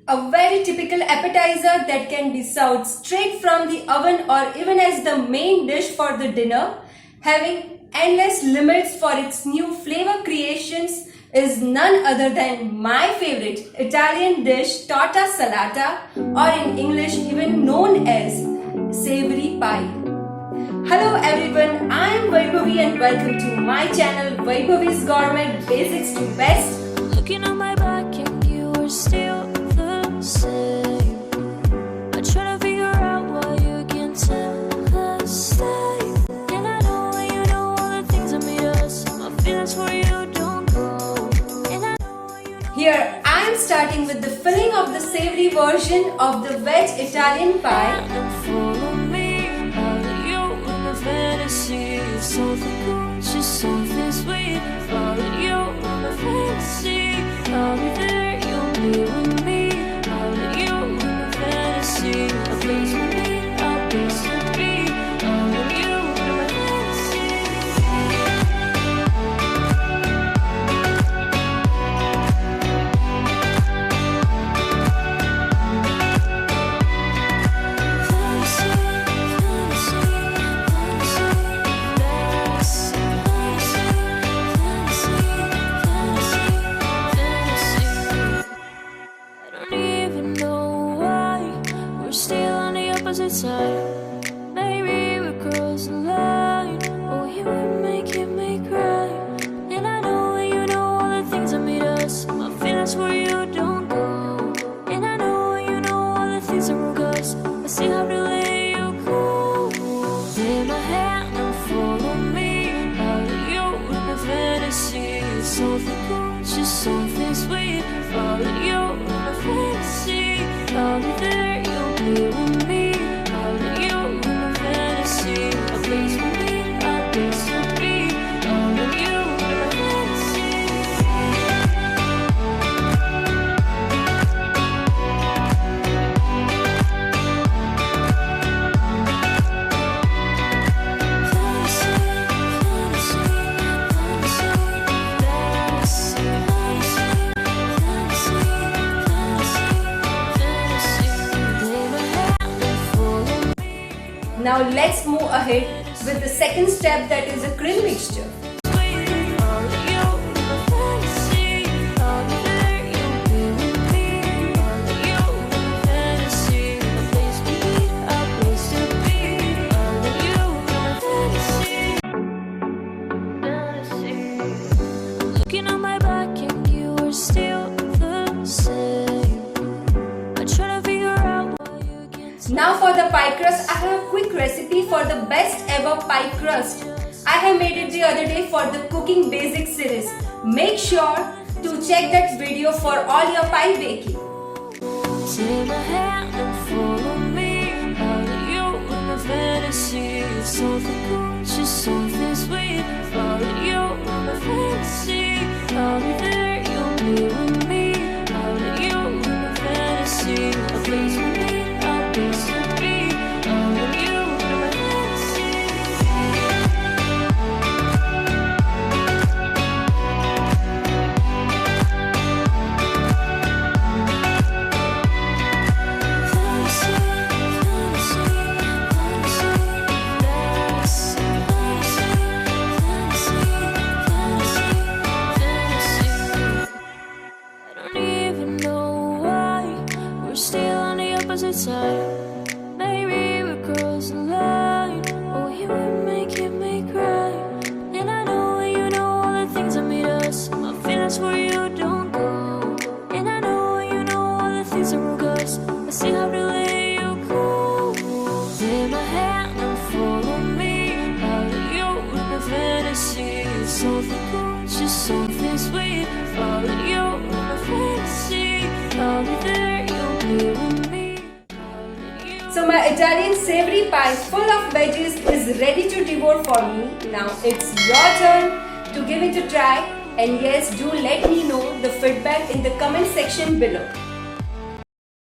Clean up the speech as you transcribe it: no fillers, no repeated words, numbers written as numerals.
A very typical appetizer that can be served straight from the oven or even as the main dish for the dinner, having endless limits for its new flavor creations, is none other than my favorite Italian dish, Torta Salata, or in English even known as savory pie. Hello everyone, I am Vaibhavi and welcome to my channel Vaibhavi's Gourmet Basics to Best. Looking on my back and you are still the same. I try to figure out why you can't tell the same. And I know you know all the things that made us. My feelings for you don't go. And I know you know. Here I am starting with the filling of the savory version of the veg Italian pie. And follow me, all of you in the fantasy. Something gorgeous, something sweet. Follow you in the fantasy. I'll be there, you'll be with me. All of you in the fantasy. A place for me, a place to be. All of you in my fantasy. Side. Maybe we're crossing the line. Oh, you would make me cry. And I know you know all the things that made us. My feelings for you don't go. And I know you know all the things that broke us. I still have to let you go. Take my hand and follow me. All of you in the fantasy. Something gorgeous, something sweet. Follow you in the fantasy. I'll be there, you'll be with me. Now let's move ahead with the second step, that is a cream mixture. Looking on my back and you are still the same. I try to figure out why you can't. Now for the pie crust, I have a quick recipe for the best ever pie crust. I have made it the other day for the Cooking Basics series. Make sure to check that video for all your pie baking. Take my hand and follow me. All of you in the fantasy. Something gorgeous, something sweet. Follow you in the fantasy. I'll be there, you'll be with me. All of you in the fantasy. A place for me, a place to be. All of you in my fantasy. Side. Maybe we're crossing the line. Oh, you would make me cry. And I know you know all the things that made us. My feelings for you don't go. And I know you know all the things that broke us. I still have to let you go. Take my hand and follow me. All of you in the fantasy. Something gorgeous, something sweet. Follow you in the fantasy. I'll be there, you'll be with me. So my Italian savory pie full of veggies is ready to devour for me. Now it's your turn to give it a try, and yes, do let me know the feedback in the comment section below.